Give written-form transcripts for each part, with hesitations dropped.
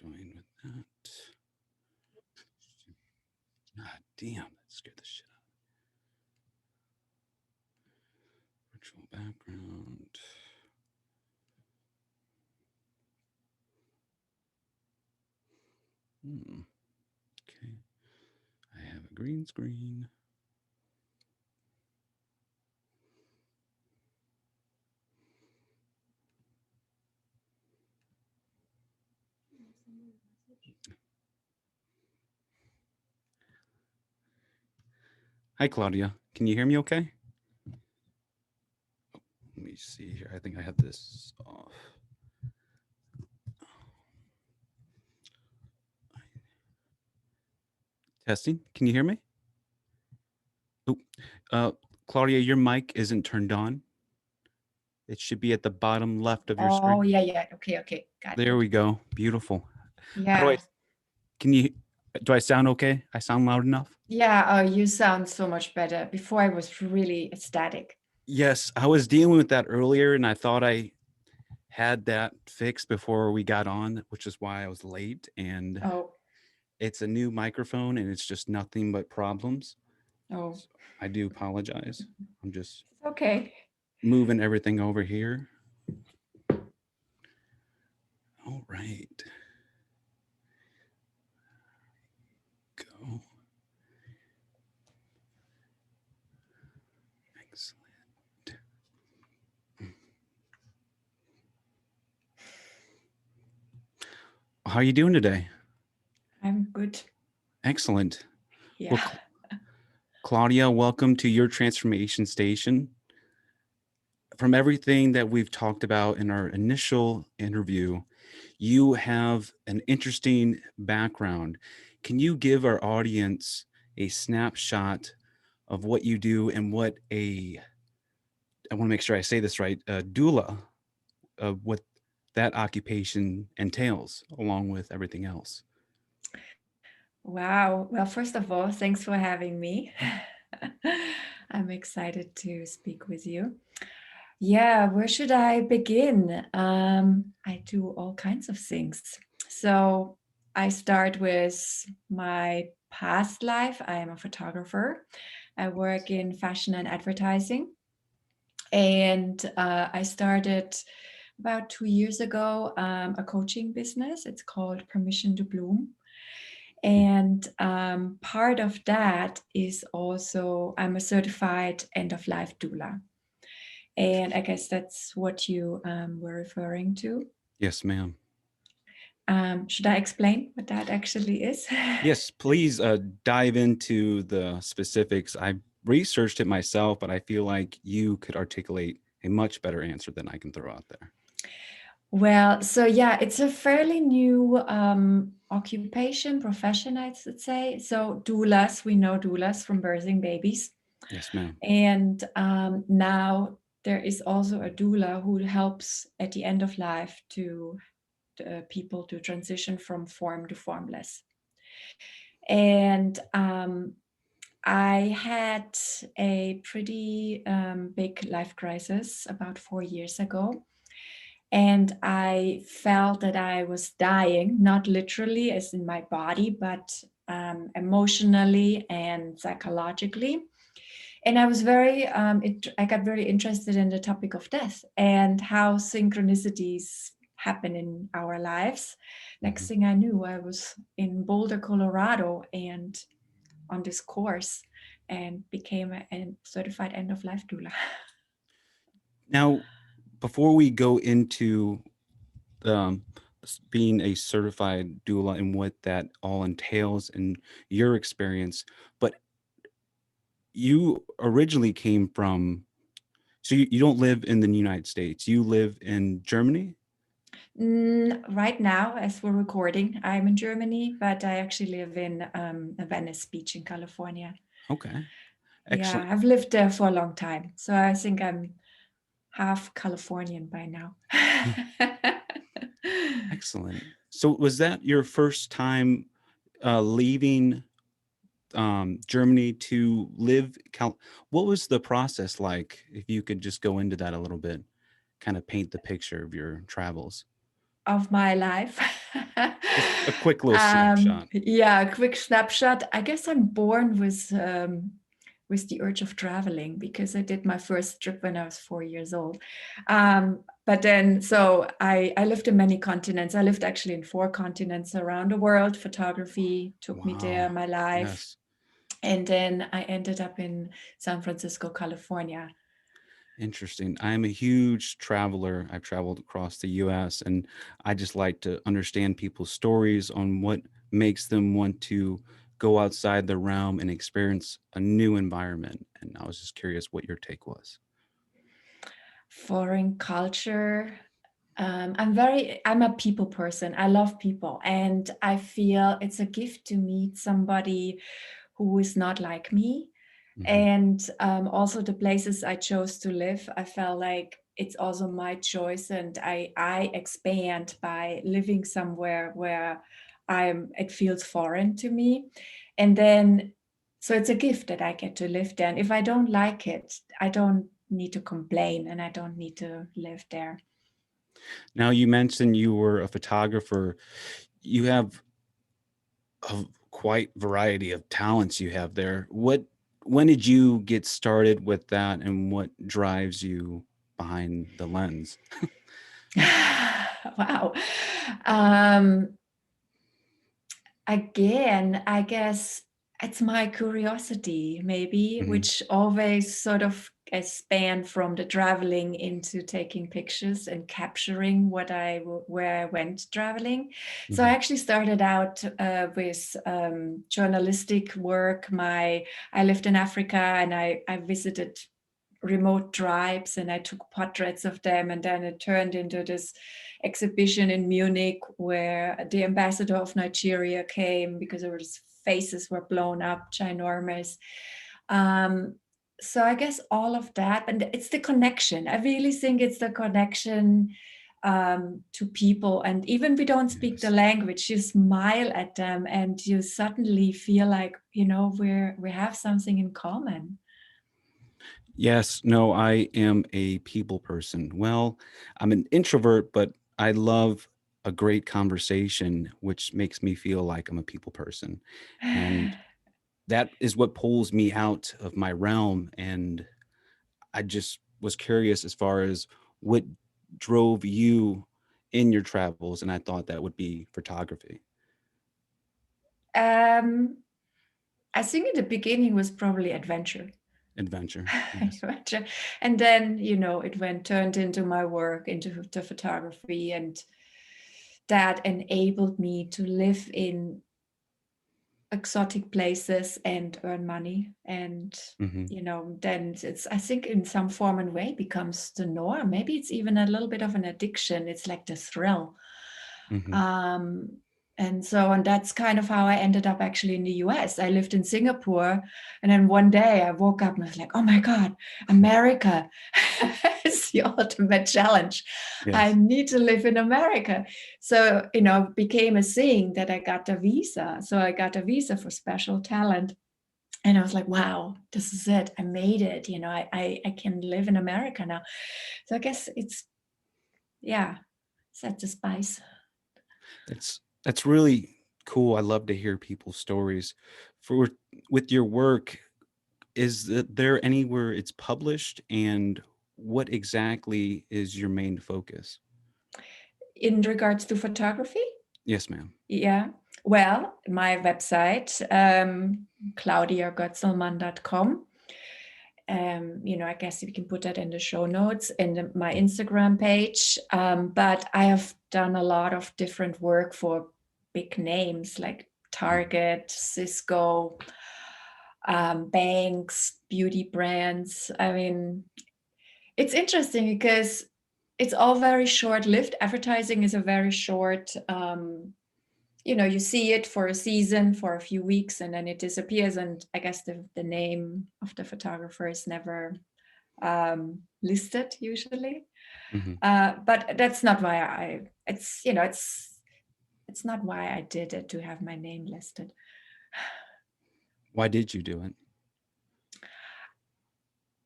doing with that? God damn, that scared the shit out of me. Virtual background. Okay. I have a green screen. Hi, Claudia. Can you hear me okay? Let me see here. I think I have this off. Testing. Can you hear me? Oh, Claudia, your mic isn't turned on. It should be at the bottom left of your Oh, screen. yeah. Okay. Got There it. we go. Beautiful. How do I? Yeah. Can you? Do I sound okay? I sound loud enough? Yeah, you sound so much better. Before I was really ecstatic. Yes, I was dealing with that earlier, and I thought I had that fixed before we got on, which is why I was late. And Oh, it's a new microphone, and it's just nothing but problems. oh, So I do apologize. I'm just it's okay. moving everything over here. All right. Go. Excellent. How are you doing today? I'm good. Excellent. Yeah. Well, Claudia, welcome to your transformation station. From everything that we've talked about in our initial interview, you have an interesting background. Can you give our audience a snapshot of what you do and what I want to make sure I say this right, a doula, what that occupation entails, along with everything else? Wow. Well, first of all, thanks for having me. I'm excited to speak with you. Yeah, where should I begin? I do all kinds of things. So I start with my past life. I am a photographer. I work in fashion and advertising. And I started about 2 years ago a coaching business. It's called Permission to Bloom. And part of that is also, I'm a certified end of life doula. And I guess that's what you were referring to. Yes, ma'am. Should I explain what that actually is? Yes, please dive into the specifics. I researched it myself, but I feel like you could articulate a much better answer than I can throw out there. Well, so yeah, it's a fairly new occupation, profession, I should say. So doulas, we know doulas from birthing babies. Yes, ma'am. And now there is also a doula who helps at the end of life to people to transition from form to formless. And I had a pretty big life crisis about 4 years ago. And I felt that I was dying, not literally as in my body, but emotionally and psychologically. And I was I got very interested in the topic of death and how synchronicities happen in our lives. Next thing I knew, I was in Boulder, Colorado, and on this course and became a certified end of life doula. Now, before we go into um, being a certified doula and what that all entails in your experience, but you originally came from, so you don't live in the United States, you live in Germany? Right now, as we're recording, I'm in Germany, but I actually live in Venice Beach in California. Okay, Yeah, excellent. I've lived there for a long time. So I think I'm half Californian by now. Excellent. So was that your first time leaving Germany to live? What was the process like? If you could just go into that a little bit, kind of paint the picture of your travels. Of my life. Just a quick little snapshot. Yeah, a quick snapshot. I guess I'm born with the urge of traveling because I did my first trip when I was 4 years old. But then, so I lived in many continents. I lived actually in 4 continents around the world. Photography took me there, Wow. my life. Yes. And then I ended up in San Francisco, California. Interesting. I'm a huge traveler. I've traveled across the US, and I just like to understand people's stories on what makes them want to go outside the realm and experience a new environment. And I was just curious what your take was. Foreign culture. I'm a people person. I love people, and I feel it's a gift to meet somebody who is not like me. Hmm. And also the places I chose to live, I felt like it's also my choice, and I expand by living somewhere where it feels foreign to me. And then so it's a gift that I get to live there. And if I don't like it, I don't need to complain and I don't need to live there. Now, you mentioned you were a photographer. You have a quite variety of talents you have there. When did you get started with that, and what drives you behind the lens? Wow. Um, Again, I guess it's my curiosity, maybe, Hmm. which always sort of spanned from the traveling into taking pictures and capturing where I went traveling. So I Hmm. actually started out with journalistic work. I lived in Africa, and I visited remote tribes, and I took portraits of them, and then it turned into this exhibition in Munich where the ambassador of Nigeria came because his faces were blown up ginormous. um, so I guess all of that, and it's the connection. I really think it's the connection to people, and even we don't speak the Yes. language, you smile at them and you suddenly feel like, we have something in common. Yes, no, I am a people person. Well, I'm an introvert, but I love a great conversation, which makes me feel like I'm a people person. And that is what pulls me out of my realm. And I just was curious as far as what drove you in your travels. And I thought that would be photography, um, I think in the beginning was probably adventure. adventure. Yes. Adventure. And then, it went turned into my work, into the photography, and that enabled me to live in exotic places and earn money. And, Hmm. then it's, I think, in some form and way becomes the norm. Maybe it's even a little bit of an addiction. It's like the thrill. Hmm. Um, and that's kind of how I ended up actually in the US. I lived in Singapore, and then one day I woke up and I was like, oh my God, America. It's the ultimate challenge. I Yes. need to live in America. So, it became a thing that I got a visa. So I got a visa for special talent. And I was like, wow, this is it. I made it. I can live in America now. So I guess yeah, that's the spice. That's really cool. I love to hear people's stories. For with your work, there anywhere it's published, and what exactly is your main focus? In regards to photography, Yes, ma'am. yeah. Well, my website, claudiagoetzelmann.com. I guess we can put that in the show notes and my Instagram page. But I have done a lot of different work for big names like Mhm. Target, Cisco, banks, beauty brands. I mean, it's interesting because it's all very short lived. Advertising is a very short, you see it for a season, for a few weeks, and then it disappears. And I guess the name of the photographer is never listed usually. Mhm. But that's not why it's not why I did it to have my name listed. Why did you do it?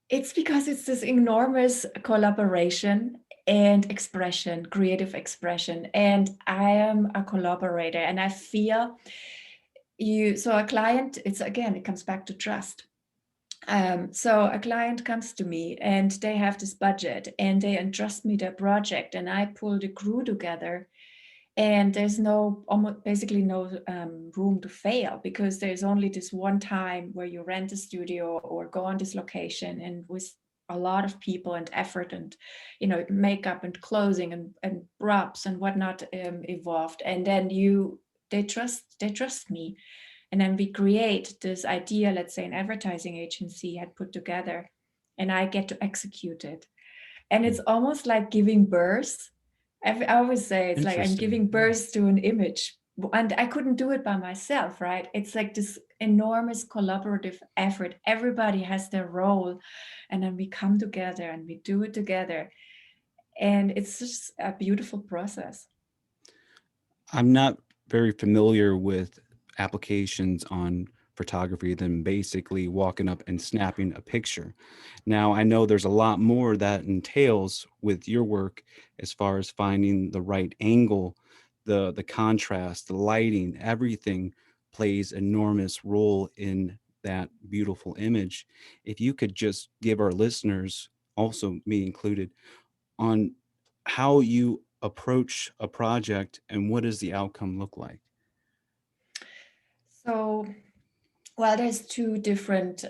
It's because it's this enormous collaboration. and expression, creative expression. And I am a collaborator, and I feel so a client, it comes back to trust. So a client comes to me and they have this budget and they entrust me their project, and I pull the crew together, and there's basically no room to fail, because there's only this one time where you rent a studio or go on this location, and with a lot of people and effort and makeup and clothing and props and whatnot evolved, and then they trust me, and then we create this idea, let's say an advertising agency had put together, and I get to execute it. And it's almost like giving birth. I always say it's like I'm Interesting. giving birth to an image. And I couldn't do it by myself, right? It's like this enormous collaborative effort. Everybody has their role. And then we come together and we do it together. And it's just a beautiful process. I'm not very familiar with applications on photography than basically walking up and snapping a picture. Now, I know there's a lot more that entails with your work as far as finding the right angle, the contrast, the lighting, everything plays enormous role in that beautiful image. If you could just give our listeners, also me included, on how you approach a project and what does the outcome look like? So, well, there's two different,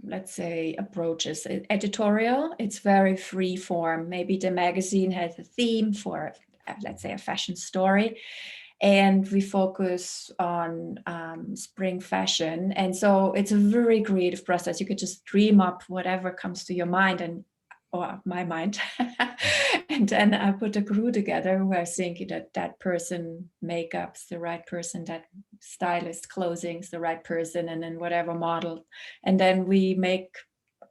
let's say, approaches. Editorial, it's very free form. Maybe the magazine has a theme for, let's say, a fashion story, and we focus on spring fashion. And so it's a very creative process. You could just dream up whatever comes to your mind or my mind. And then I put a crew together who are thinking that person makeup's the right person, that stylist clothing's the right person, and then whatever model. And then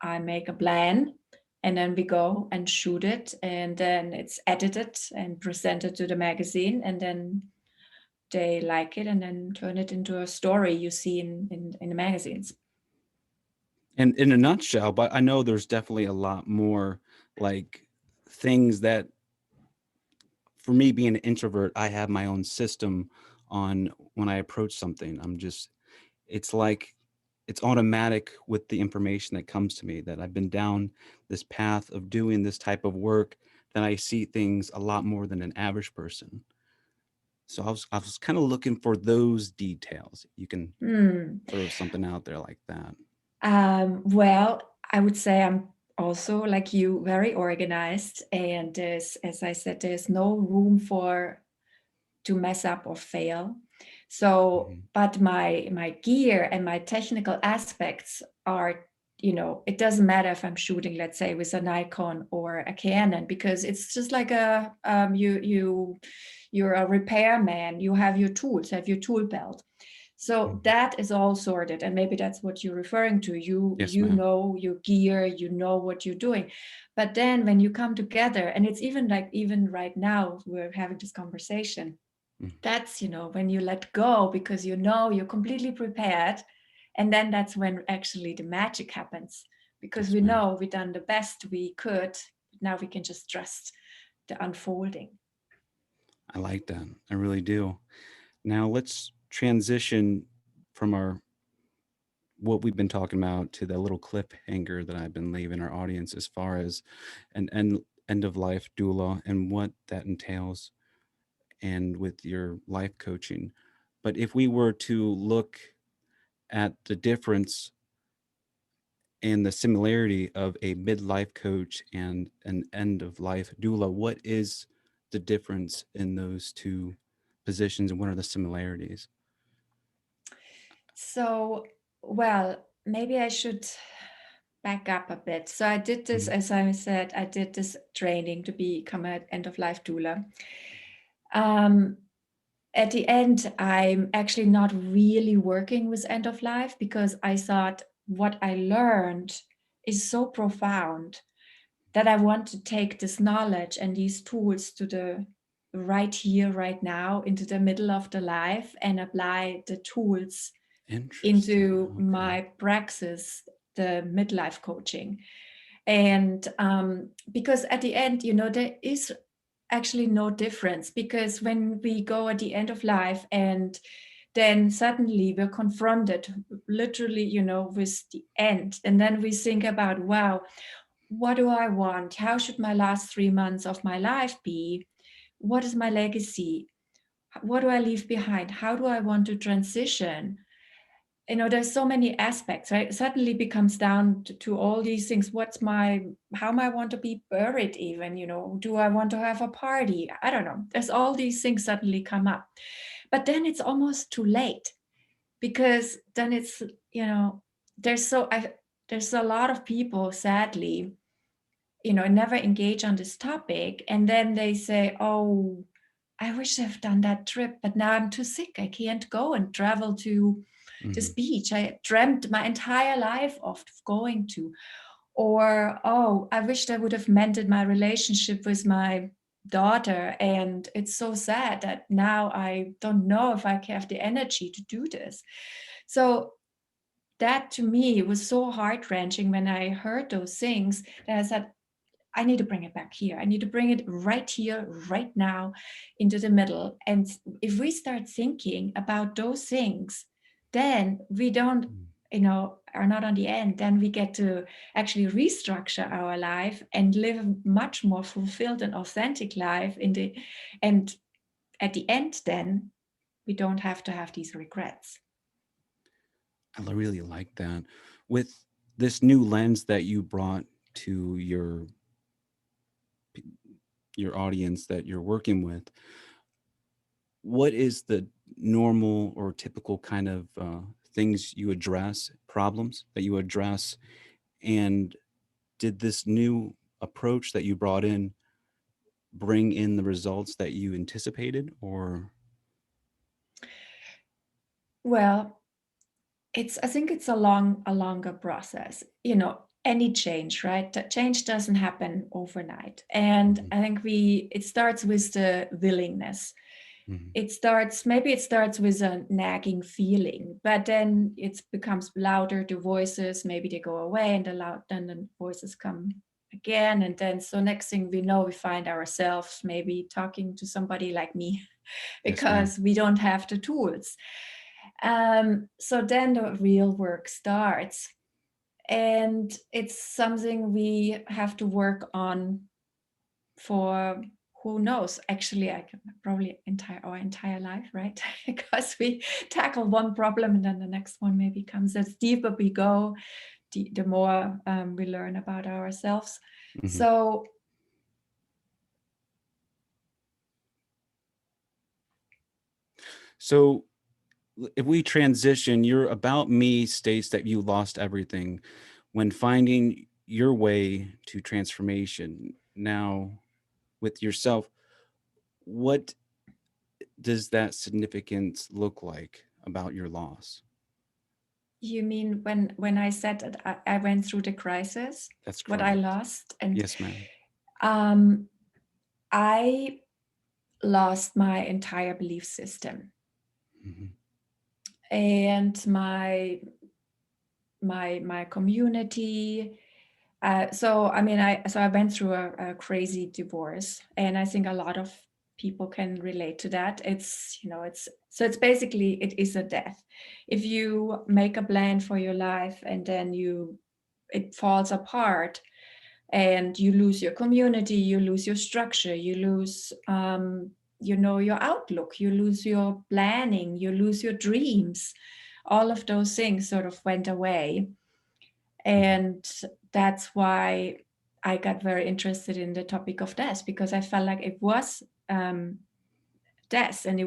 I make a plan, and then we go and shoot it, and then it's edited and presented to the magazine, and then they like it and then turn it into a story you see in the magazines. And in a nutshell, but I know there's definitely a lot more like things that, for me being an introvert, I have my own system on when I approach something. It's like it's automatic with the information that comes to me, that I've been down this path of doing this type of work, that I see things a lot more than an average person. So I was kind of looking for those details. You can throw something out there like that. Well, I would say I'm also, like you, very organized, and as I said, there's no room to mess up or fail. So, Mhm. but my gear and my technical aspects are, it doesn't matter if I'm shooting, let's say, with a Nikon or a Canon, because it's just like you're a repairman. You have your tools, have your tool belt. So that is all sorted, and maybe that's what you're referring to. Yes, You ma'am. know your gear, you know what you're doing. But then when you come together, and it's even right now we're having this conversation, Mm. that's when you let go, because you're completely prepared, and then that's when actually the magic happens, because Yes, we ma'am. know we've done the best we could. Now we can just trust the unfolding. I like that. I really do. Now let's transition from our what we've been talking about to the little cliffhanger that I've been leaving our audience as far as an end of life doula and what that entails, and with your life coaching. But if we were to look at the difference and the similarity of a midlife coach and an end of life doula, what is the difference in those two positions and what are the similarities? So, well, maybe I should back up a bit. So I did this, Mhm. as I said, I did this training to become an end of life doula. Um, at the end, I'm actually not really working with end of life, because I thought what I learned is so profound that I want to take this knowledge and these tools to the right here, right now, into the middle of the life, and apply the tools Interesting. into Okay. my praxis, the midlife coaching. And because at the end, there is actually no difference, because when we go at the end of life and then suddenly we're confronted literally, with the end, and then we think about, wow, what do I want? How should my last 3 months of my life be? What is my legacy? What do I leave behind? How do I want to transition? There's so many aspects, right? It suddenly becomes down to all these things. How am I want to be buried even, do I want to have a party? I don't know. There's all these things suddenly come up. But then it's almost too late, because then it's, there's a lot of people, sadly, never engage on this topic. And then they say, oh, I wish I've done that trip, but now I'm too sick. I can't go and travel to this Mhm. beach I dreamt my entire life of going to. Or, oh, I wished I would have mended my relationship with my daughter. And it's so sad that now I don't know if I have the energy to do this. So that to me was so heart wrenching when I heard those things, that I said, I need to bring it back here. I need to bring it right here, right now, into the middle. And if we start thinking about those things, then we don't, Mm. are not on the end. Then we get to actually restructure our life and live a much more fulfilled and authentic life and at the end, then we don't have to have these regrets. I really like that. With this new lens that you brought to your audience that you're working with, what is the normal or typical kind of things you address, problems that you address, and did this new approach that you brought in bring in the results that you anticipated, or? Well, I think it's a longer process. Any change, right? That change doesn't happen overnight. And Mhm. I think it starts with the willingness. Mhm. Maybe it starts with a nagging feeling, but then it becomes louder, the voices, maybe they go away, and then the voices come again. And then, so next thing we know, we find ourselves maybe talking to somebody like me, Yes, ma'am. because we don't have the tools. So then the real work starts, and it's something we have to work on for, who knows, actually, I can probably our entire life, right? Because we tackle one problem and then the next one maybe comes. As deeper we go, the more we learn about ourselves. Mhm. So So if we transition, your about me states that you lost everything when finding your way to transformation. Now, with yourself, what does that significance look like about your loss? you mean when I said that I went through the crisis, That's what I correct. lost? And Yes, ma'am. um, I lost my entire belief system, Mhm. and my community. So I mean, I went through a crazy divorce, and I think a lot of people can relate to that. It's basically, it is a death. If you make a plan for your life and then it falls apart, and you lose your community, you lose your structure, you lose your outlook, you lose your planning, you lose your dreams. All of those things sort of went away. Mhm. And that's why I got very interested in the topic of death, because I felt like it was death, and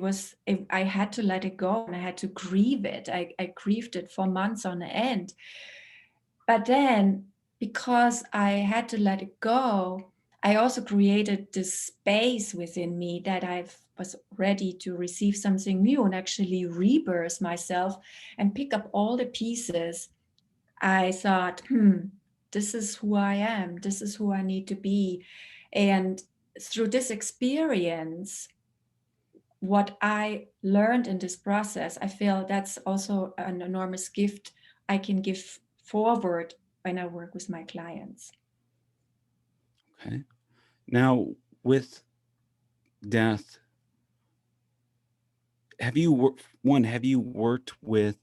I had to let it go, and I had to grieve it. I grieved it for months on end. But then, because I had to let it go, I also created this space within me that I was ready to receive something new and actually rebirth myself and pick up all the pieces. I thought, this is who I am. This is who I need to be. And through this experience, what I learned in this process, I feel that's also an enormous gift I can give forward when I work with my clients. Okay. Now, with death, have you worked with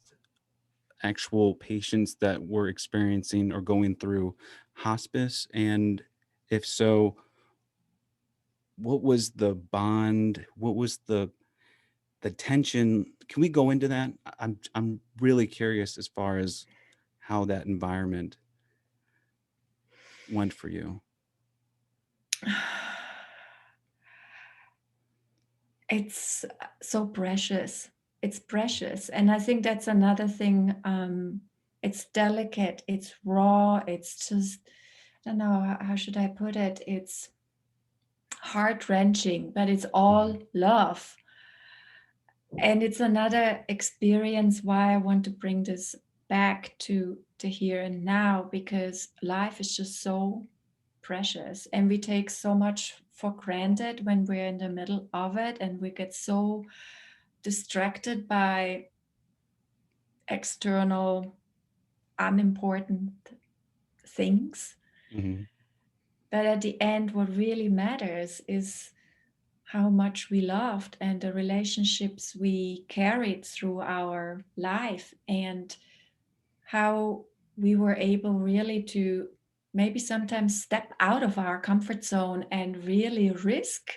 actual patients that were experiencing or going through hospice? And if so, what was the bond? What was the tension? Can we go into that? I'm really curious as far as how that environment went for you. It's so precious. It's precious. And I think that's another thing. It's delicate, it's raw, it's just, I don't know, how should I put it? It's heart wrenching, but it's all Mhm. love. And it's another experience why I want to bring this back to the here and now, because life is just so precious and we take so much for granted when we're in the middle of it, and we get so distracted by external unimportant things. Mhm. But at the end, what really matters is how much we loved and the relationships we carried through our life, and how we were able really to maybe sometimes step out of our comfort zone and really risk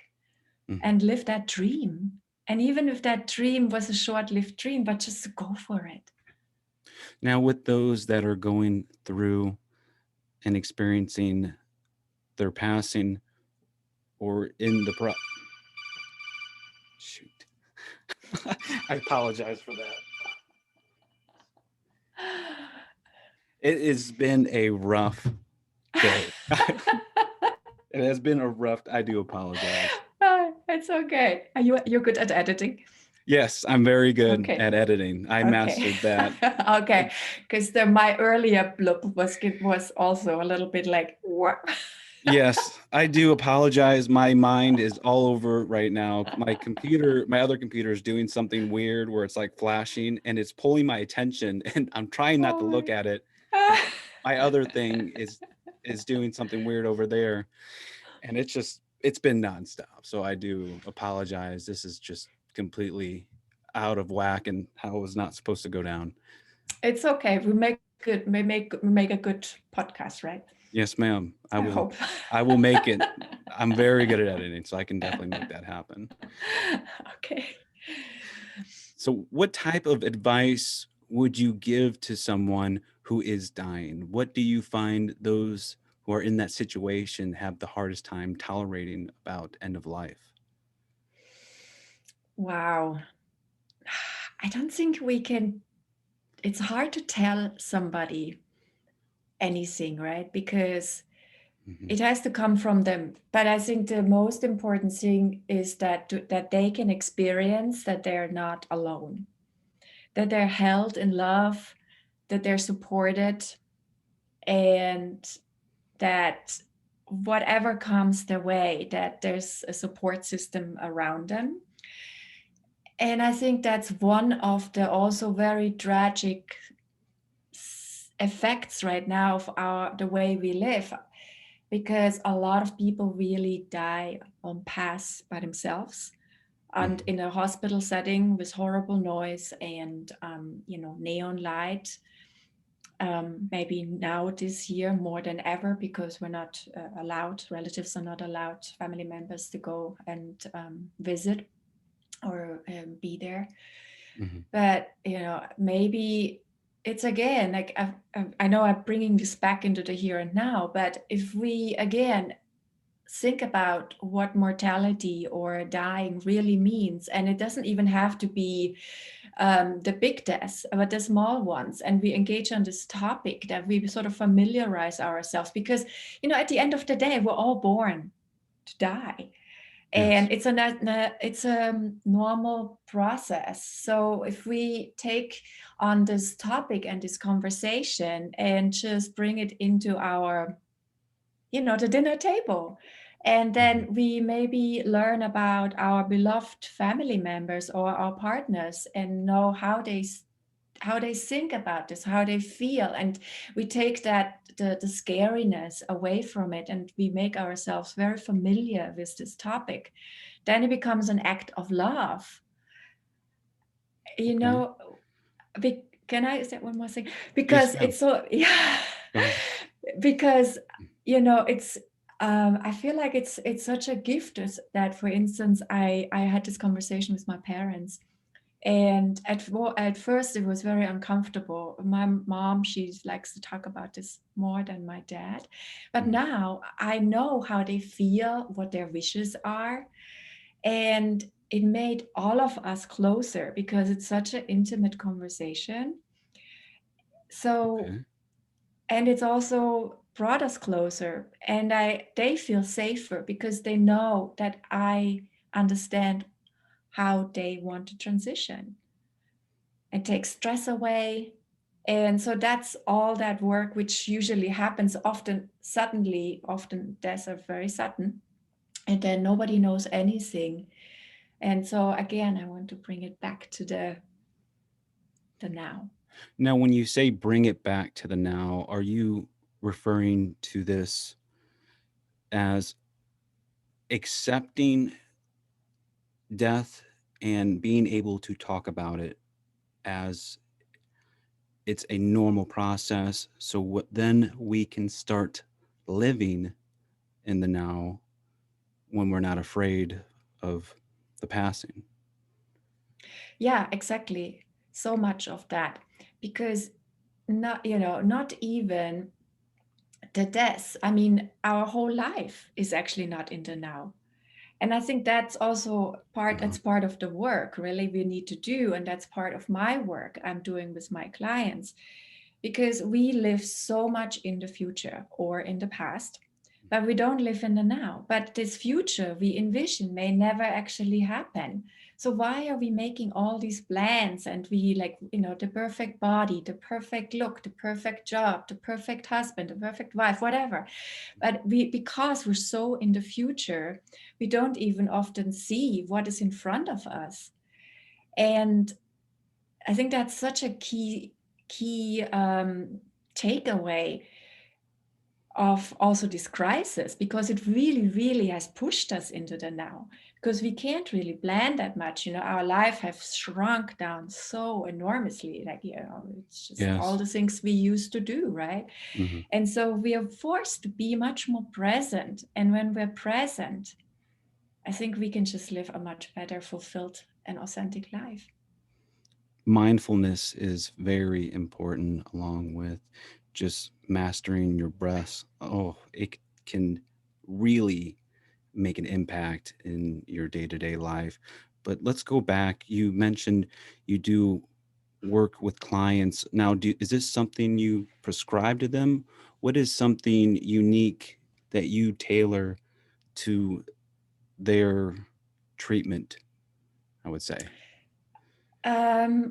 Mhm. and live that dream. And even if that dream was a short lived dream, but just to go for it. Now, with those that are going through and experiencing their passing or in the shoot. I apologize for that. It has been a rough day. It has been a rough. I do apologize. It's okay. You're good at editing? Yes, I'm very good Okay. at editing. I Okay. mastered that. Okay. Because my earlier blurb was also a little bit like what? Yes, I do apologize. My mind is all over right now. My other computer is doing something weird where it's like flashing and it's pulling my attention and I'm trying not to look Oh at it. my. And my other thing is doing something weird over there. And it's been nonstop. So I do apologize. This is just completely out of whack and how it was not supposed to go down. It's okay. We make a good podcast, right? Yes, ma'am. I hope. I will make it. I'm very good at editing, so I can definitely make that happen. Okay. So, what type of advice would you give to someone who is dying? What do you find those who are in that situation have the hardest time tolerating about end of life? Wow. I don't think we can. It's hard to tell somebody anything, right? Because Mhm. it has to come from them. But I think the most important thing is that they can experience that they're not alone, that they're held in love, that they're supported, and that whatever comes their way, that there's a support system around them. And I think that's one of the also very tragic effects right now of the way we live, because a lot of people really die on paths by themselves and Mhm. in a hospital setting with horrible noise and neon light. Maybe now this year more than ever, because we're not allowed, relatives are not allowed, family members to go and visit or be there. Mhm. But maybe it's again like I know I'm bringing this back into the here and now, but if we again think about what mortality or dying really means, and it doesn't even have to be the big deaths, but the small ones, and we engage on this topic, that we sort of familiarize ourselves, because at the end of the day we're all born to die, Yes. and it's a normal process. So if we take on this topic and this conversation and just bring it into our the dinner table, and Mhm. then we maybe learn about our beloved family members or our partners and know how they think about this, how they feel, and we take that the scariness away from it, and we make ourselves very familiar with this topic, then it becomes an act of love. You Okay. know, can I say one more thing? Yes, Because yeah. it's so, yeah, Go ahead. because it's I feel like it's such a gift that, for instance, I had this conversation with my parents, and at first it was very uncomfortable. My mom, she likes to talk about this more than my dad, but Mhm. now I know how they feel, what their wishes are, and it made all of us closer because it's such an intimate conversation. So, Okay. and it's also brought us closer, and they feel safer because they know that I understand how they want to transition and take stress away. And so that's all that work, which usually happens often suddenly. Often deaths are very sudden, and then nobody knows anything. And so again, I want to bring it back to the now. Now, when you say bring it back to the now, are you referring to this as accepting death and being able to talk about it as it's a normal process? So then we can start living in the now when we're not afraid of the passing. Yeah, exactly. So much of that, because not even the death. I mean, our whole life is actually not in the now. And I think that's also Uh-huh. that's part of the work really we need to do. And that's part of my work I'm doing with my clients, because we live so much in the future or in the past, but we don't live in the now. But this future we envision may never actually happen. So why are we making all these plans, and we like, the perfect body, the perfect look, the perfect job, the perfect husband, the perfect wife, whatever. But because we're so in the future, we don't even often see what is in front of us. And I think that's such a key takeaway of also this crisis, because it really, really has pushed us into the now, because we can't really plan that much. Our life has shrunk down so enormously, like, it's just all Yes. the things we used to do, right? Hmm. And so we are forced to be much more present. And when we're present, I think we can just live a much better, fulfilled, and authentic life. Mindfulness is very important, along with just mastering your breaths. Oh, it can really make an impact in your day-to-day life. But let's go back. You mentioned you do work with clients. Now, is this something you prescribe to them? What is something unique that you tailor to their treatment, I would say?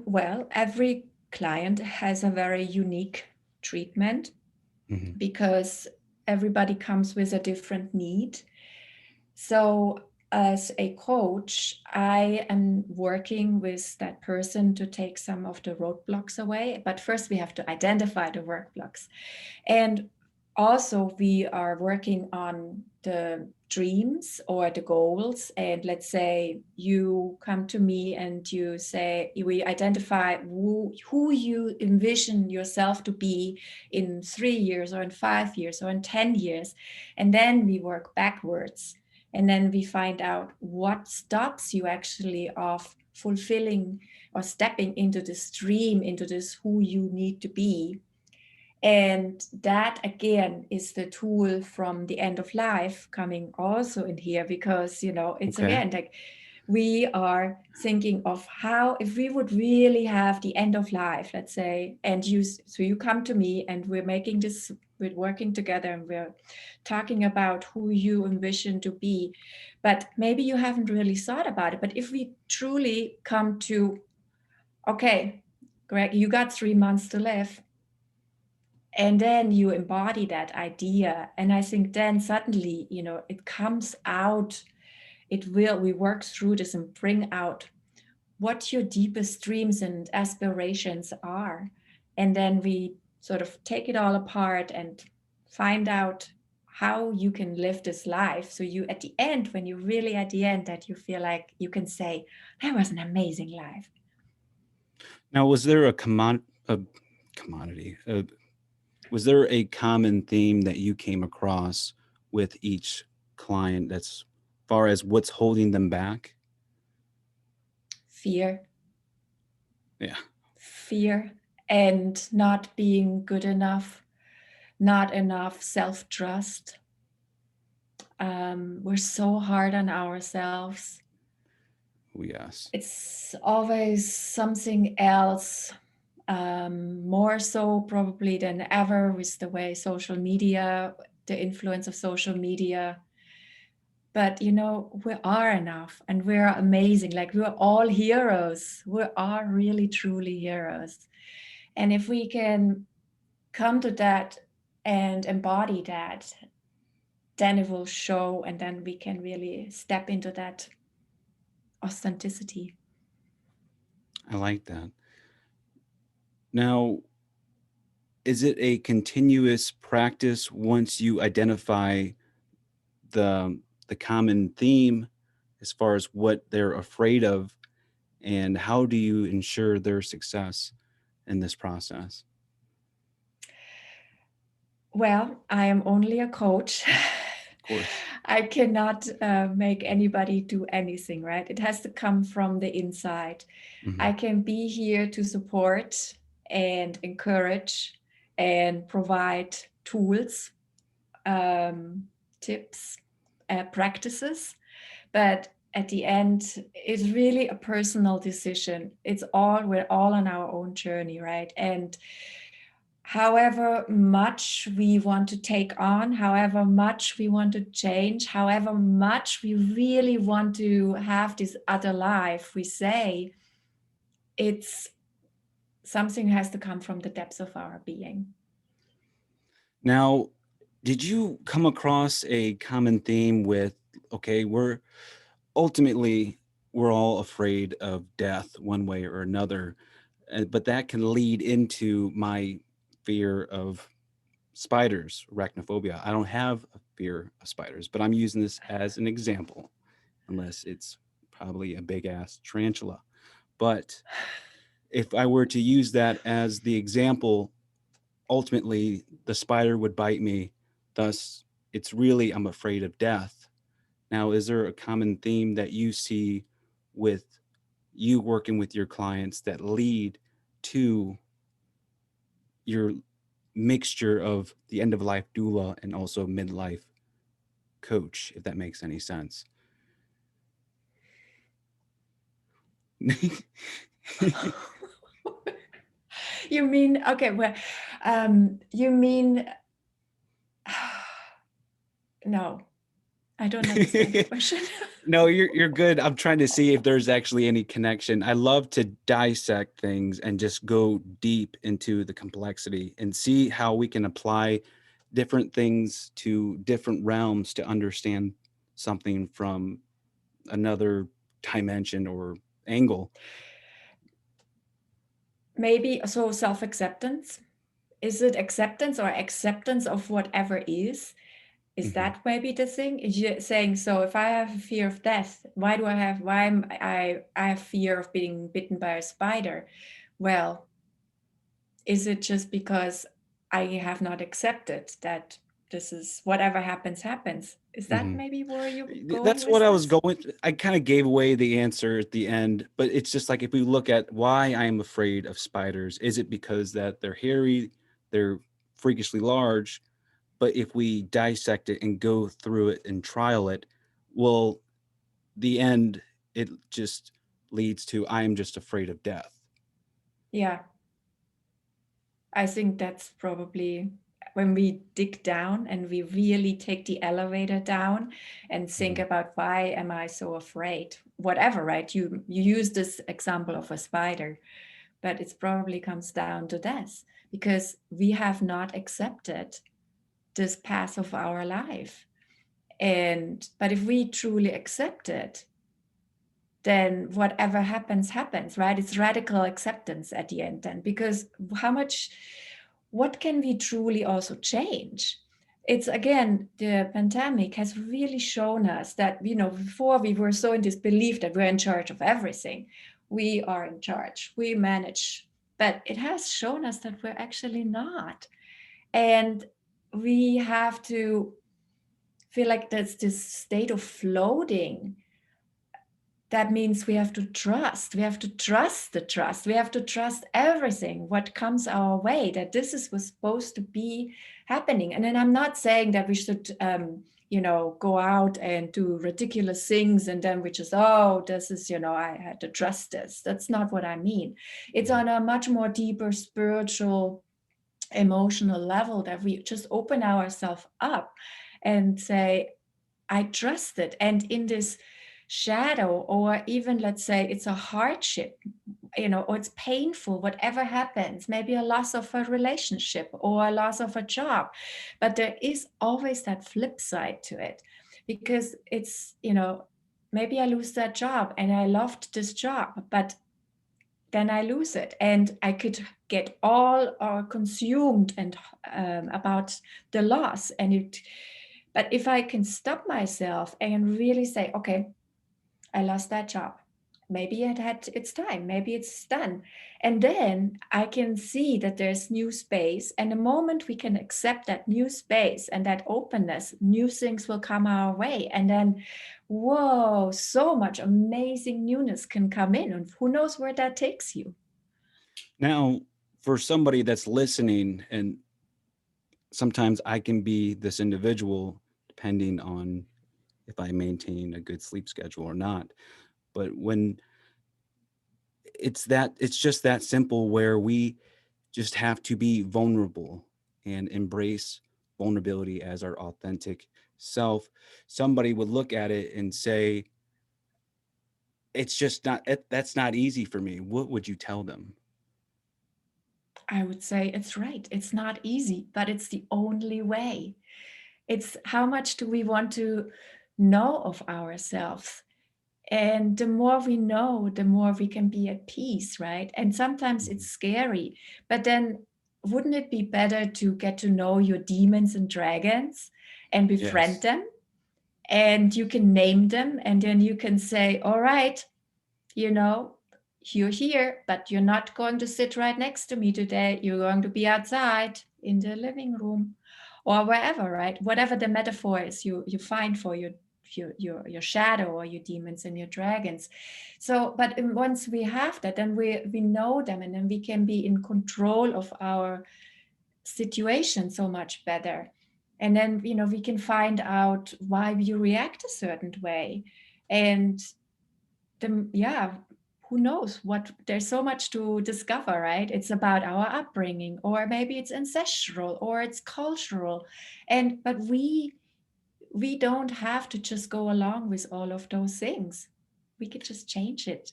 Well, every client has a very unique treatment, Hmm. because everybody comes with a different need. So, as a coach, I am working with that person to take some of the roadblocks away. But first, we have to identify the roadblocks. And also, we are working on the dreams or the goals. And let's say you come to me and you say, we identify who you envision yourself to be in 3 years or in 5 years or in 10 years. And then we work backwards. And then we find out what stops you actually of fulfilling or stepping into this dream, into this who you need to be. And that again is the tool from the end of life coming also in here, because it's Okay. again like we are thinking of how, if we would really have the end of life, let's say, and you come to me and we're working together and we're talking about who you envision to be, but maybe you haven't really thought about it. But if we truly come to, okay, Greg, you got 3 months to live, and then you embody that idea, and I think then suddenly it comes out. We work through this and bring out what your deepest dreams and aspirations are. And then we sort of take it all apart and find out how you can live this life. So you, at the end, when you're really at the end, that you feel like you can say, that was an amazing life. Now, was there a commodity? Was there a common theme that you came across with each client that's far as what's holding them back? Fear. Yeah. Fear and not being good enough, not enough self-trust. We're so hard on ourselves. Oh, yes. It's always something else, more so probably than ever with the way social media, the influence of social media. But we are enough and we're amazing. Like, we're all heroes. We are really, truly heroes. And if we can come to that and embody that, then it will show, and then we can really step into that authenticity. I like that. Now, is it a continuous practice once you identify the the common theme as far as what they're afraid of, and how do you ensure their success in this process? Well, I am only a coach. Of course. I cannot make anybody do anything, right? It has to come from the inside. I Hmm. can be here to support and encourage and provide tools, um, tips, practices. But at the end, it's really a personal decision. We're all on our own journey, right? And however much we want to take on, however much we want to change, however much we really want to have this other life, we say it's something has to come from the depths of our being. Now, did you come across a common theme with, okay, ultimately we're all afraid of death one way or another, but that can lead into my fear of spiders, arachnophobia. I don't have a fear of spiders, but I'm using this as an example, unless it's probably a big ass tarantula. But if I were to use that as the example, ultimately the spider would bite me. Thus, it's really I'm afraid of death. Now, is there a common theme that you see with you working with your clients that lead to your mixture of the end of life doula and also midlife coach, if that makes any sense? You mean, okay, well, you mean, no, I don't understand the question. No, you're good. I'm trying to see if there's actually any connection. I love to dissect things and just go deep into the complexity and see how we can apply different things to different realms to understand something from another dimension or angle. Maybe so, self-acceptance. Is it acceptance or acceptance of whatever is? Is Hmm. that maybe the thing? Is you saying, so if I have a fear of death, why am I have fear of being bitten by a spider? Well, is it just because I have not accepted that this is whatever happens, happens? Is that Hmm. maybe where you're going That's what with I was this? going. I kind of gave away the answer at the end, but it's just like if we look at why I am afraid of spiders, is it because that they're hairy, they're freakishly large? But if we dissect it and go through it and trial it, well, the end, it just leads to I am just afraid of death. Yeah, I think that's probably when we dig down and we really take the elevator down and think Mhm. about, why am I so afraid? Whatever, right? You use this example of a spider, but it probably comes down to this, because we have not accepted this path of our life. But if we truly accept it, then whatever happens, happens, right? It's radical acceptance at the end then, because what can we truly also change? It's again, the pandemic has really shown us that, before we were so in this belief that we're in charge of everything. We are in charge, we manage, but it has shown us that we're actually not. And we have to feel like there's this state of floating. That means we have to trust. We have to trust the trust. We have to trust everything what comes our way, that this is what's supposed to be happening. And then I'm not saying that we should, go out and do ridiculous things and then we just, oh, this is, I had to trust this. That's not what I mean. It's on a much more deeper spiritual, emotional level that we just open ourselves up and say, I trust it. And in this shadow, or even let's say it's a hardship, or it's painful, whatever happens, maybe a loss of a relationship or a loss of a job. But there is always that flip side to it, because it's, maybe I lose that job and I loved this job, but then I lose it, and I could get all consumed and about the loss. But if I can stop myself and really say, okay, I lost that job. Maybe it's time. Maybe it's done. And then I can see that there's new space. And the moment we can accept that new space and that openness, new things will come our way. And then, whoa, so much amazing newness can come in. And who knows where that takes you? Now, for somebody that's listening, and sometimes I can be this individual depending on if I maintain a good sleep schedule or not. But when it's just that simple, where we just have to be vulnerable and embrace vulnerability as our authentic self. Somebody would look at it and say, it's just not, that's not easy for me. What would you tell them? I would say it's right. It's not easy, but it's the only way. It's how much do we want to know of ourselves? And the more we know, the more we can be at peace, right? And sometimes it's scary, but then wouldn't it be better to get to know your demons and dragons and befriend Yes. them? And you can name them, and then you can say, all right, you know, you're here, but you're not going to sit right next to me today. You're going to be outside in the living room or wherever, right? Whatever the metaphor is you find for your shadow or your demons and your dragons. So, but once we have that, then we know them, and then we can be in control of our situation so much better. And then, we can find out why we react a certain way. And yeah, who knows what, there's so much to discover, right? It's about our upbringing, or maybe it's ancestral, or it's cultural. But we don't have to just go along with all of those things. We could just change it.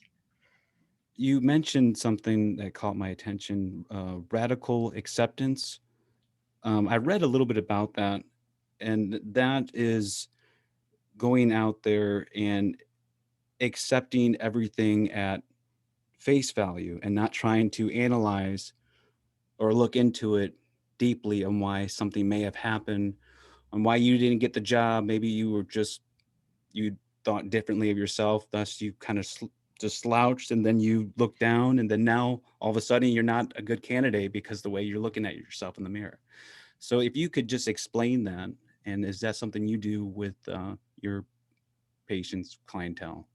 You mentioned something that caught my attention, radical acceptance. I read a little bit about that, and that is going out there and accepting everything at face value and not trying to analyze or look into it deeply on why something may have happened, on why you didn't get the job. Maybe you thought differently of yourself, thus you kind of just slouched, and then you look down, and then now all of a sudden you're not a good candidate because the way you're looking at yourself in the mirror. So if you could just explain that, and is that something you do with your patients, clientele?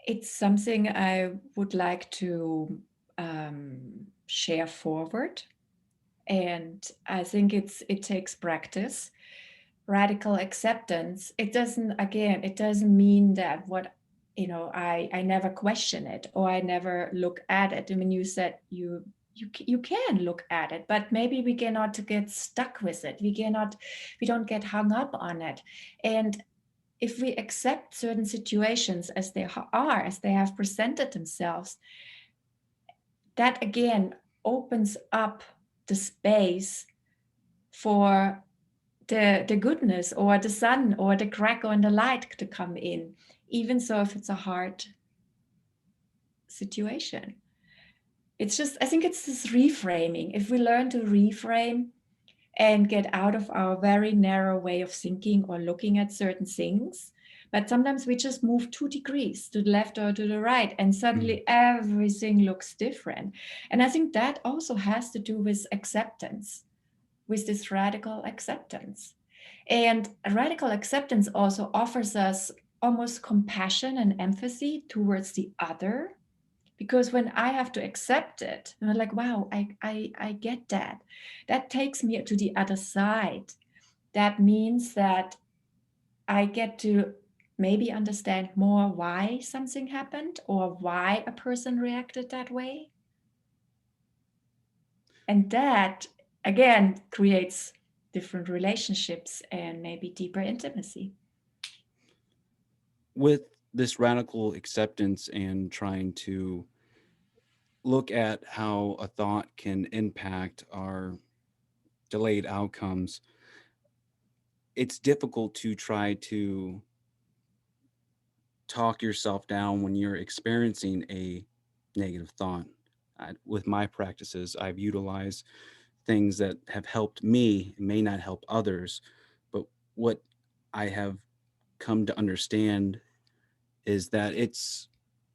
It's something I would like to share forward. And I think it takes practice. Radical acceptance, it doesn't mean that I never question it, or I never look at it. I mean, you said you can look at it, but maybe we cannot get stuck with it. We don't get hung up on it. And if we accept certain situations as they are, as they have presented themselves, that again opens up the space for the goodness or the sun or the crack or the light to come in, even so if it's a hard situation. It's just, I think it's this reframing. If we learn to reframe and get out of our very narrow way of thinking or looking at certain things, but sometimes we just move 2 degrees to the left or to the right, and suddenly everything looks different. And I think that also has to do with acceptance, with this radical acceptance. And radical acceptance also offers us almost compassion and empathy towards the other, because when I have to accept it, and I'm like, wow, I get that. That takes me to the other side. That means that I get to maybe understand more why something happened or why a person reacted that way. And that, again, creates different relationships and maybe deeper intimacy. With this radical acceptance and trying to look at how a thought can impact our delayed outcomes, it's difficult to try to talk yourself down when you're experiencing a negative thought. With my practices, I've utilized things that have helped me, may not help others, but what I have come to understand is that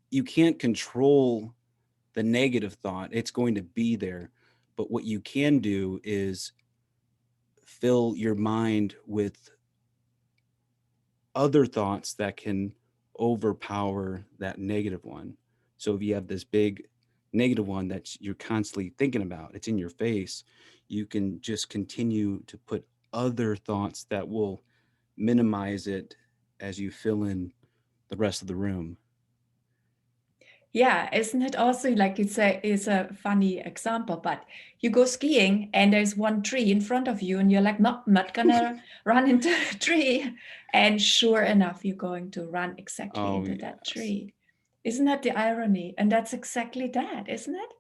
you can't control the negative thought. It's going to be there. But what you can do is fill your mind with other thoughts that can overpower that negative one. So if you have this big negative one that you're constantly thinking about, it's in your face, you can just continue to put other thoughts that will minimize it as you fill in the rest of the room. Yeah, isn't it also like it's a funny example, but you go skiing and there's one tree in front of you and you're like, no, I'm not gonna run into the tree. And sure enough, you're going to run exactly Oh, into that yes. tree. Isn't that the irony? And that's exactly that, isn't it?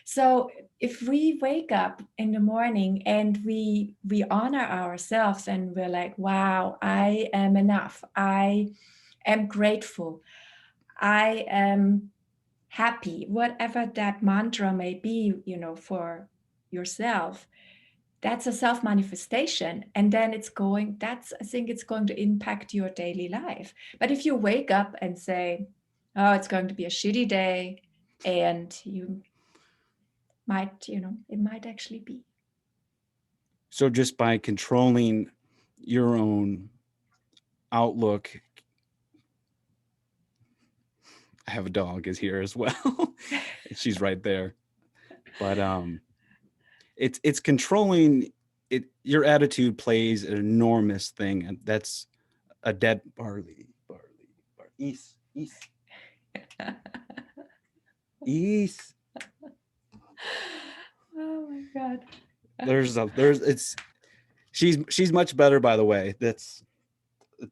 So if we wake up in the morning and we honor ourselves and we're like, wow, I am enough. I am grateful. I am happy, whatever that mantra may be, for yourself. That's a self manifestation. And then I think it's going to impact your daily life. But if you wake up and say, oh, it's going to be a shitty day, and you might, it might actually be. So just by controlling your own outlook, I have a dog is here as well. She's right there. But it's controlling it. Your attitude plays an enormous thing, and that's a dead east east. Oh my God. There's it's she's much better, by the way. It's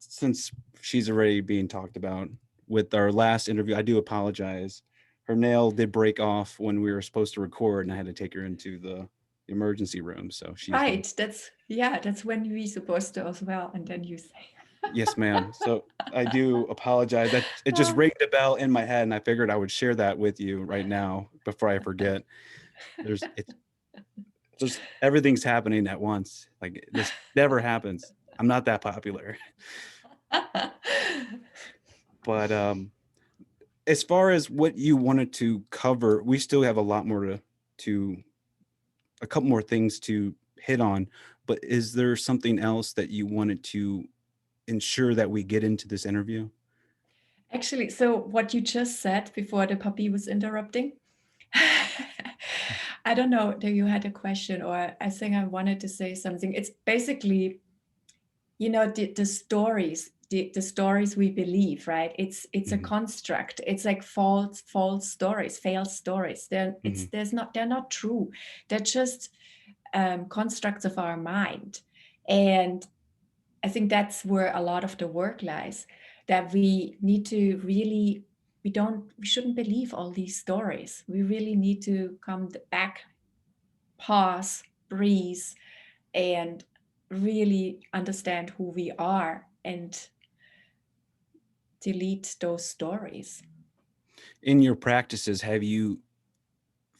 since she's already being talked about with our last interview. I do apologize. Her nail did break off when we were supposed to record, and I had to take her into the emergency room. So she's been. Right. That's when we're supposed to as well. And then you say, Yes, ma'am. So I do apologize. That it just oh, rang a bell in my head, and I figured I would share that with you right now before I forget. It's just everything's happening at once. Like this never happens. I'm not that popular. But as far as what you wanted to cover, we still have a lot more to a couple more things to hit on. But is there something else that you wanted to ensure that we get into this interview? Actually, so what you just said before the puppy was interrupting, I don't know that you had a question, or I think I wanted to say something. It's basically, the stories we believe, right? It's a Mhm. construct. It's like false stories, failed stories. Mhm. They're not true. They're just constructs of our mind. And I think that's where a lot of the work lies, that we need to really, we shouldn't believe all these stories. We really need to come back, pause, breathe, and really understand who we are and delete those stories. In your practices, have you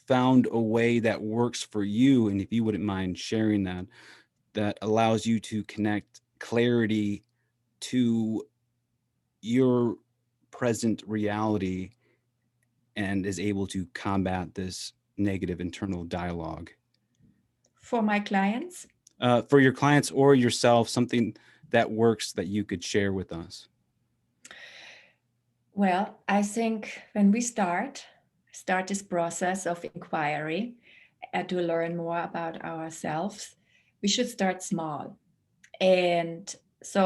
found a way that works for you? And if you wouldn't mind sharing that, that allows you to connect clarity to your present reality and is able to combat this negative internal dialogue? For my clients, For your clients or yourself, something that works that you could share with us. well, I think when we start this process of inquiry to learn more about ourselves, we should start small. And so,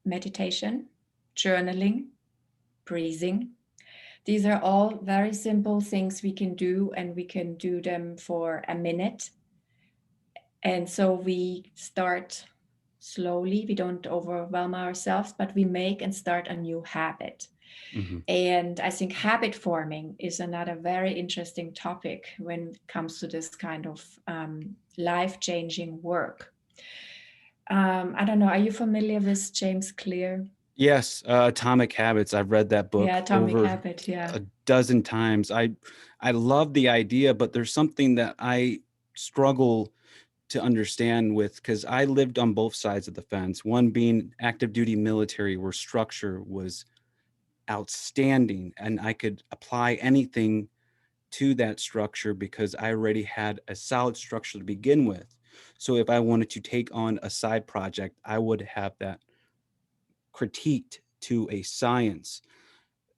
meditation, journaling, breathing, these are all very simple things we can do, and we can do them for a minute. And so we start slowly, we don't overwhelm ourselves, but we make and start a new habit. Mm-hmm. And I think habit forming is another very interesting topic when it comes to this kind of life changing work. I don't know, are you familiar with James Clear? Yes, Atomic Habits. I've read that Yeah, book Atomic over Habit. Yeah. a dozen times. I love the idea, but there's something that I struggle to understand with, because I lived on both sides of the fence. One being active duty military, where structure was outstanding and I could apply anything to that structure because I already had a solid structure to begin with. So if I wanted to take on a side project, I would have that critiqued to a science.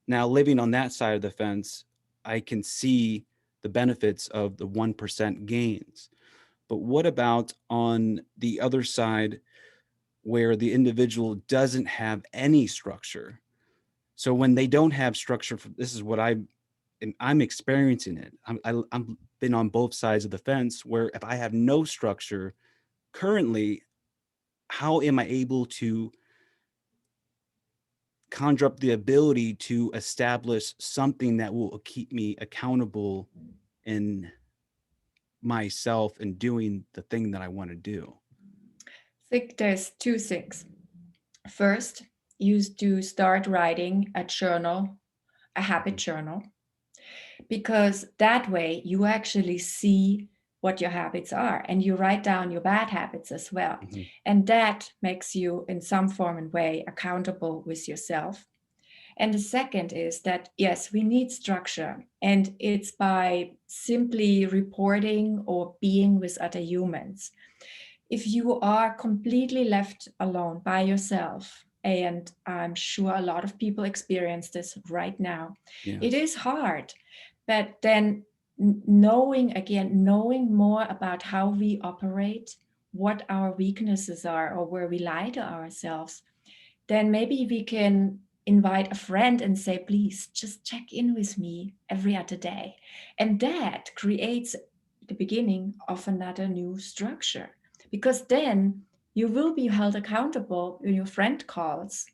Now, living on that side of the fence, I can see the benefits of the 1% gains. But what about on the other side where the individual doesn't have any structure? So when they don't have structure, this is what I'm experiencing it. I'm been on both sides of the fence where if I have no structure currently, how am I able to conjure up the ability to establish something that will keep me accountable in myself and doing the thing that I want to do? I think there's two things. First, you do start writing a journal, a habit journal, because that way you actually see what your habits are, and you write down your bad habits as well. Mm-hmm. And that makes you, in some form and way, accountable with yourself. And the second is that, yes, we need structure. And it's by simply reporting or being with other humans. If you are completely left alone by yourself, and I'm sure a lot of people experience this right now, it Yes. is hard. But then knowing more about how we operate, what our weaknesses are, or where we lie to ourselves, then maybe we can invite a friend and say, please just check in with me every other day. And that creates the beginning of another new structure, because then you will be held accountable when your friend calls,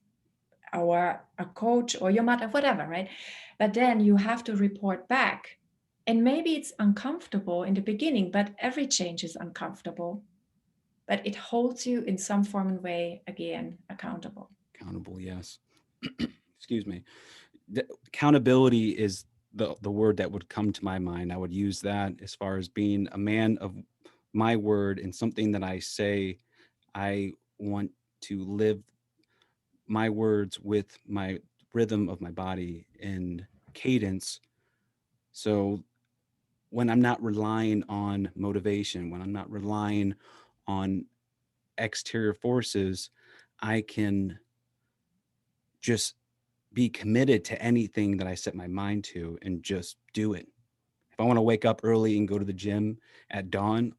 or a coach, or your mother, whatever, right? But then you have to report back. And maybe it's uncomfortable in the beginning, but every change is uncomfortable. But it holds you in some form and way again accountable. Accountable, yes. Excuse me. Accountability is the word that would come to my mind. I would use that as far as being a man of my word, and something that I say, I want to live my words with my rhythm of my body and cadence. So when I'm not relying on motivation, when I'm not relying on exterior forces, I can just be committed to anything that I set my mind to and just do it. If I want to wake up early and go to the gym at dawn,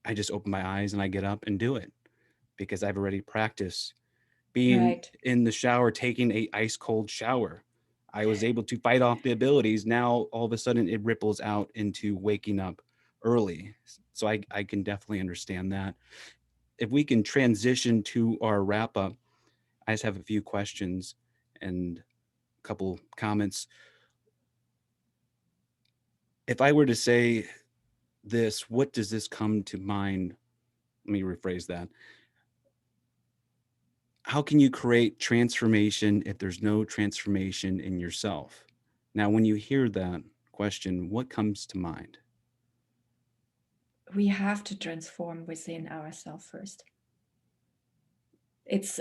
I just open my eyes and I get up and do it because I've already practiced being Right. in the shower, taking a ice cold shower. I was able to fight off the abilities. Now all of a sudden it ripples out into waking up early. So I can definitely understand that. If we can transition to our wrap up, I just have a few questions and a couple comments. If I were to say this, what does this come to mind? Let me rephrase that. how can you create transformation if there's no transformation in yourself? Now, when you hear that question, what comes to mind? We have to transform within ourselves first.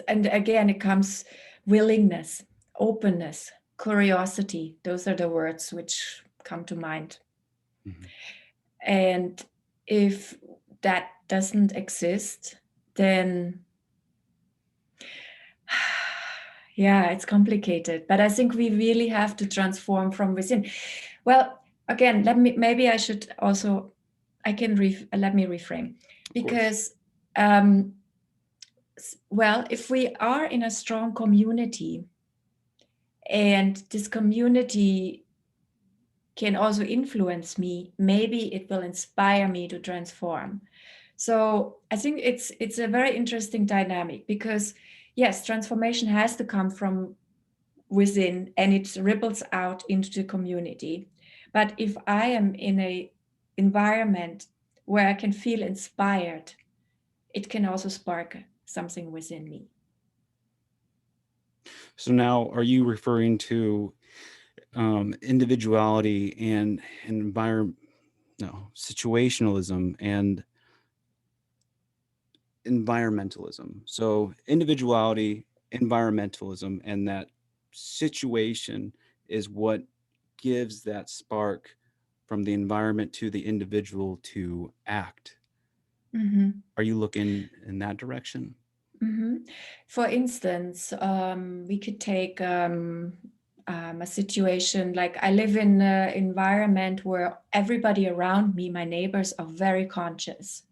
And again, it comes willingness, openness, curiosity. Those are the words which come to mind. Mm-hmm. And if that doesn't exist, then yeah, it's complicated. But I think we really have to transform from within. Well, again, let me reframe, Of course. because well, if we are in a strong community, and this community can also influence me, maybe it will inspire me to transform. So I think it's a very interesting dynamic, because yes, transformation has to come from within, and it ripples out into the community. But if I am in a environment where I can feel inspired, it can also spark something within me. So now, are you referring to individuality and situationalism and environmentalism? So individuality, environmentalism, and that situation is what gives that spark from the environment to the individual to act. Mm-hmm. Are you looking in that direction? Mm-hmm. For instance, we could take a situation like I live in an environment where everybody around me, my neighbors, are very conscious.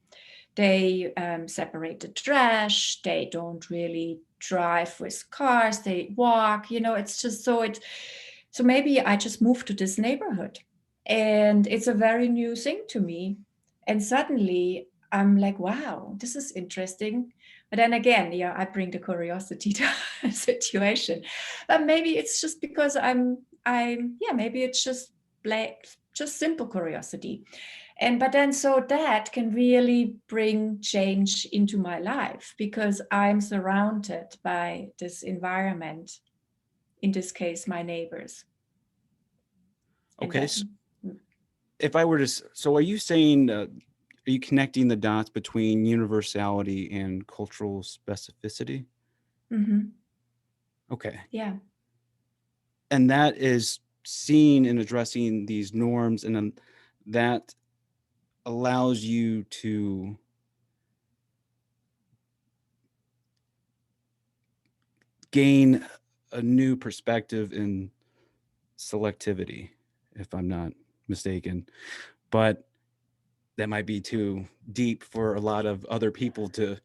They separate the trash. They don't really drive with cars. They walk. It's just so maybe I just moved to this neighborhood, and it's a very new thing to me. And suddenly I'm like, wow, this is interesting. But then again, yeah, I bring the curiosity to the situation. But maybe it's just because maybe it's just simple curiosity. But then so that can really bring change into my life, because I'm surrounded by this environment, in this case, my neighbors. And Okay. that, So if I were to, so are you saying, are you connecting the dots between universality and cultural specificity? mm-hmm, Okay. yeah. And that is seeing and addressing these norms, and then that allows you to gain a new perspective in selectivity, if I'm not mistaken. But that might be too deep for a lot of other people to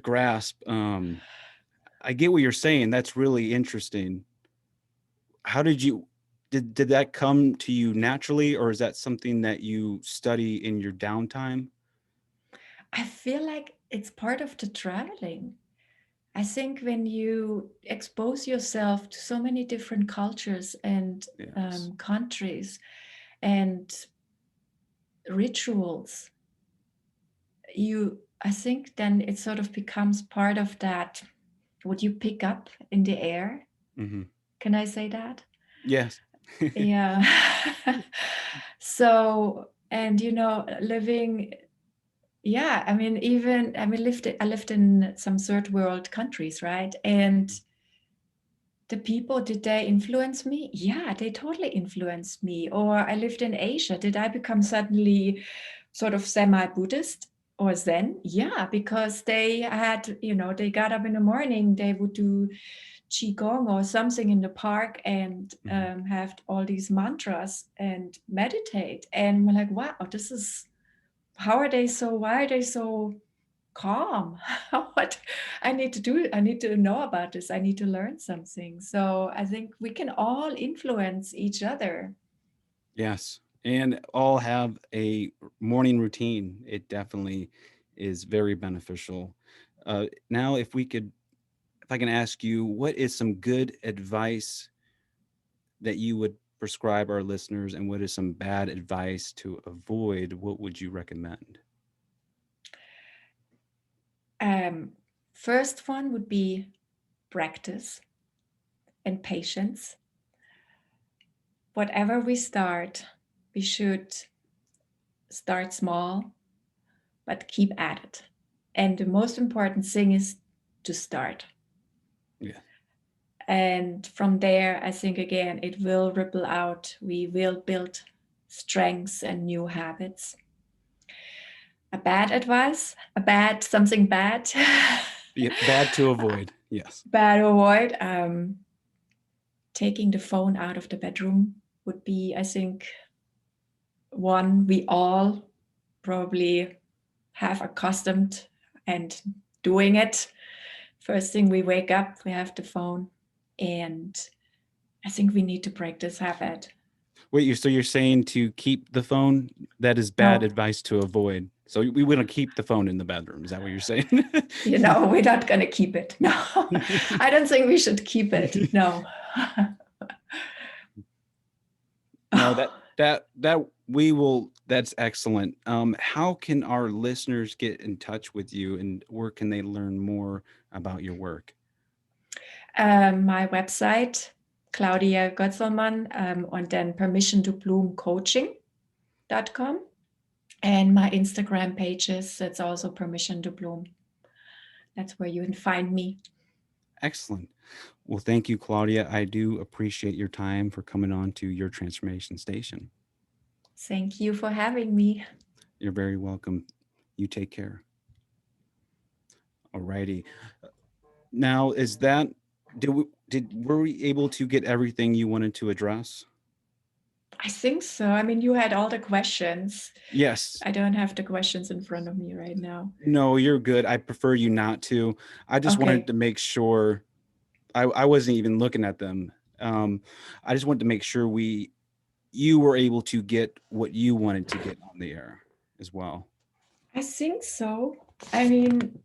grasp. I get what you're saying. That's really interesting. How did that come to you naturally, or is that something that you study in your downtime? I feel like it's part of the traveling. I think when you expose yourself to so many different cultures and Yes. countries and rituals, I think then it sort of becomes part of that, what you pick up in the air. Mm-hmm. Can I say that? Yes. Yeah. So, and living, yeah, I lived in some third world countries, right? And the people, did they influence me? Yeah, they totally influenced me. Or I lived in Asia. Did I become suddenly sort of semi-Buddhist or Zen? Yeah, because they got up in the morning, they would do qigong or something in the park, and Mm-hmm. have all these mantras and meditate. And we're like, wow, why are they so calm? What I need to know about this. I need to learn something. So I think we can all influence each other. Yes. And all have a morning routine. It definitely is very beneficial. Now, if I can ask you, what is some good advice that you would prescribe our listeners, and what is some bad advice to avoid? What would you recommend? Um, First one would be practice and patience. Whatever we start, we should start small, but keep at it. And the most important thing is to start. Yeah. And from there, I think again, it will ripple out. We will build strengths and new habits. A bad advice, something bad, Yeah, bad to avoid. Yes. bad avoid. Taking the phone out of the bedroom would be, I think, one we all probably have accustomed and doing it. First thing we wake up, we have the phone. And I think we need to practice habit. Wait, so you're saying to keep the phone? That is bad No, advice to avoid. So we want to keep the phone in the bedroom. Is that what you're saying? we're not going to keep it. No, I don't think we should keep it. No. No, that we will. That's excellent. How can our listeners get in touch with you, and where can they learn more about your work? My website, Claudia Goetzelmann, and then permission to bloom coaching.com. And my Instagram pages, that's also permission to bloom. That's where you can find me. Excellent. Well, thank you, Claudia. I do appreciate your time for coming on to Your Transformation Station. Thank you for having me. You're very welcome. You take care. Alrighty. Now, were we able to get everything you wanted to address? I think so. I mean, you had all the questions. Yes. I don't have the questions in front of me right now. No, you're good. I prefer you not to. I just Okay. wanted to make sure I wasn't even looking at them. I just wanted to make sure you were able to get what you wanted to get on the air as well. I think so. I mean,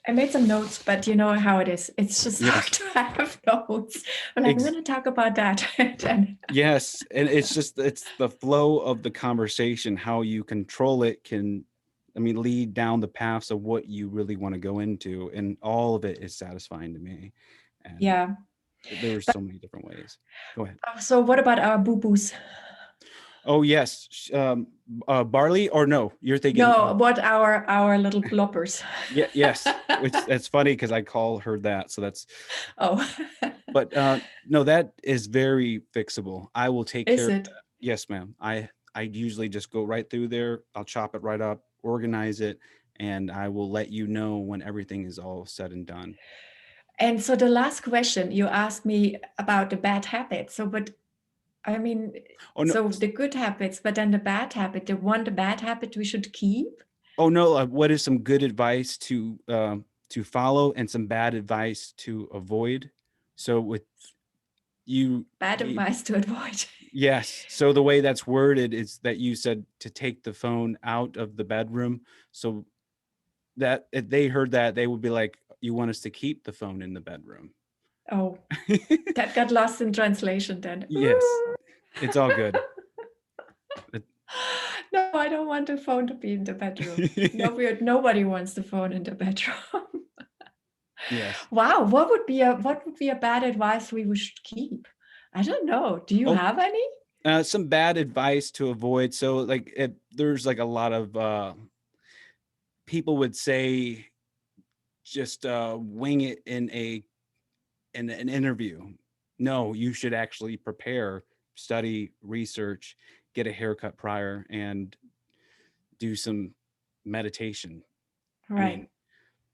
I made some notes, but you know how it is. It's just hard to have notes. I'm like, I'm going to talk about that. Yes. And it's the flow of the conversation, how you control it can, lead down the paths of what you really want to go into. And all of it is satisfying to me. And yeah. There's so many different ways. Go ahead. So what about our boo-boos? Oh, yes. Barley or no? You're thinking. No, what our little bloppers? Yeah. Yes. That's funny because I call her that. So that's. Oh. But no, that is very fixable. I will take care of that. Yes, ma'am. I usually just go right through there. I'll chop it right up, organize it, and I will let you know when everything is all said and done. And so the last question you asked me about the bad habits. So, but I mean, so the good habits, but then the bad habit, the bad habit we should keep. Oh no! What is some good advice to follow and some bad advice to avoid? So with you, bad advice to avoid. Yes. So the way that's worded is that you said to take the phone out of the bedroom. So that if they heard that, they would be like, "You want us to keep the phone in the bedroom?" Oh, that got lost in translation then. Yes, it's all good. No, I don't want the phone to be in the bedroom. Nobody wants the phone in the bedroom. Yes. Wow, what would be a bad advice we should keep? I don't know. Do you have any? Some bad advice to avoid. So like there's like a lot of people would say just wing it in an interview. No, you should actually prepare, study, research, get a haircut prior, and do some meditation. Right.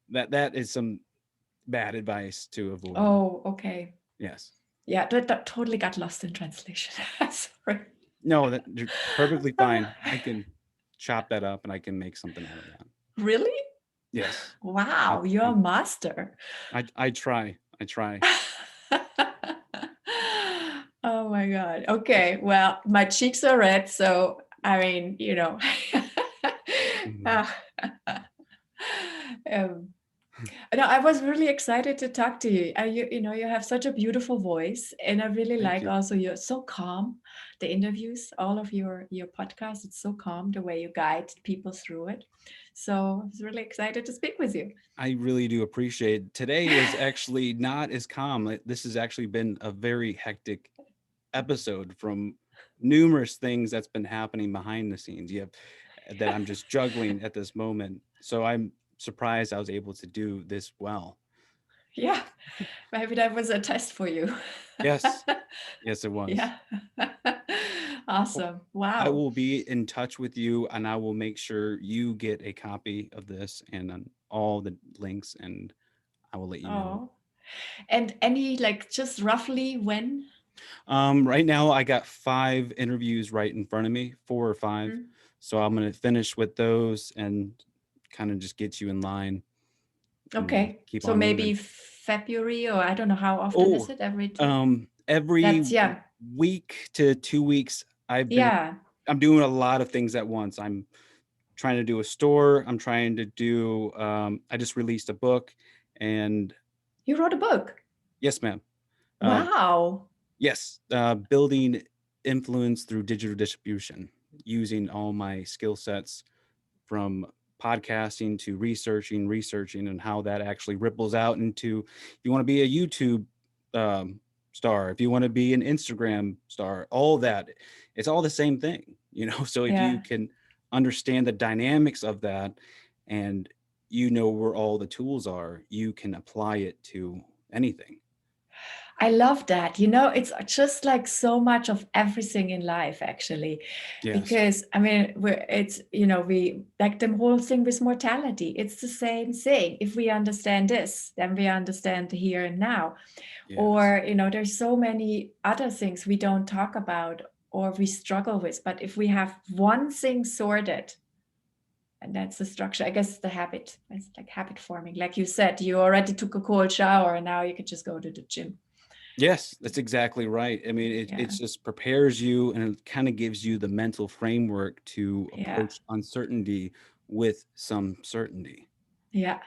That is some bad advice to avoid. Oh, okay. Yes. Yeah, that totally got lost in translation. Sorry. No, you're perfectly fine. I can chop that up and I can make something out of that. Really? Yes. Wow, you're a master. I try. Oh my God. Okay. Well, my cheeks are red. So, I mean, no, I was really excited to talk to you. You have such a beautiful voice, and I really like also you're so calm. The interviews, all of your podcasts, it's so calm the way you guide people through it. So I was really excited to speak with you. I really do appreciate it. Today is actually not as calm. This has actually been a very hectic episode from numerous things that's been happening behind the scenes. You have that I'm just juggling at this moment. So I'm surprised I was able to do this well. Yeah, maybe that was a test for you. Yes. Yes, it was. Yeah. Awesome. I Wow. will be in touch with you, and I will make sure you get a copy of this and all the links, and I will let you know. Oh, and any like just roughly when? Right now I got 5 interviews right in front of me, 4 or 5. Mm. So I'm going to finish with those and kind of just get you in line and Okay, keep so on maybe moving. February, or I don't know how often is Oh, it? Every 2? every That's yeah, week to 2 weeks yeah. I'm doing a lot of things at once. I'm trying to do a store. I'm trying to do I just released a book, and You wrote a book. yes, ma'am. Uh, Wow. yes, building influence through digital distribution using all my skill sets from podcasting to researching, and how that actually ripples out into if you want to be a YouTube star, if you want to be an Instagram star, all that, it's all the same thing, you know. So if you Yeah. can understand the dynamics of that and you know where all the tools are, you can apply it to anything. I love that. You know, it's just like so much of everything in life, actually. Yes. Because I mean, it's, you know, we like the whole thing with mortality. It's the same thing. If we understand this, then we understand the here and now. Yes. Or, you know, there's so many other things we don't talk about or we struggle with. But if we have one thing sorted, and that's the structure, I guess the habit, it's like habit forming. Like you said, you already took a cold shower and now you could just go to the gym. Yes, that's exactly right. I mean, it Yeah. just prepares you, and it kind of gives you the mental framework to Yeah. approach uncertainty with some certainty. Yeah.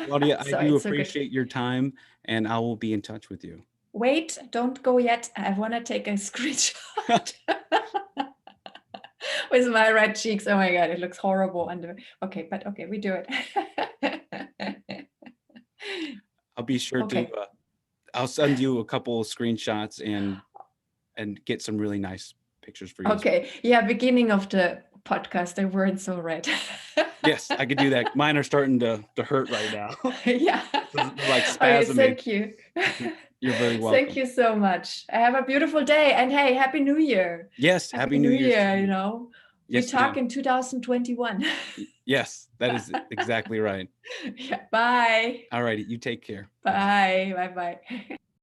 Claudia, I So do it's so good. appreciate your time, and I will be in touch with you. Wait, don't go yet. I want to take a screenshot with my red cheeks. Oh my God, it looks horrible. Okay, but okay, we do it. I'll be sure to. Okay. I'll send you a couple of screenshots and get some really nice pictures for you. Okay. Yeah, beginning of the podcast, they weren't so red. Yes, I could do that. Mine are starting to hurt right now. Yeah. They're like Okay, spasming. thank you. You're very welcome. Thank you so much. Have a beautiful day. And hey, Happy New Year. Yes, Happy New Year, you know. Yes, we talk ma'am. in 2021. Yes, that is exactly right. Yeah, bye. All righty, you take care. Bye. Bye. Bye.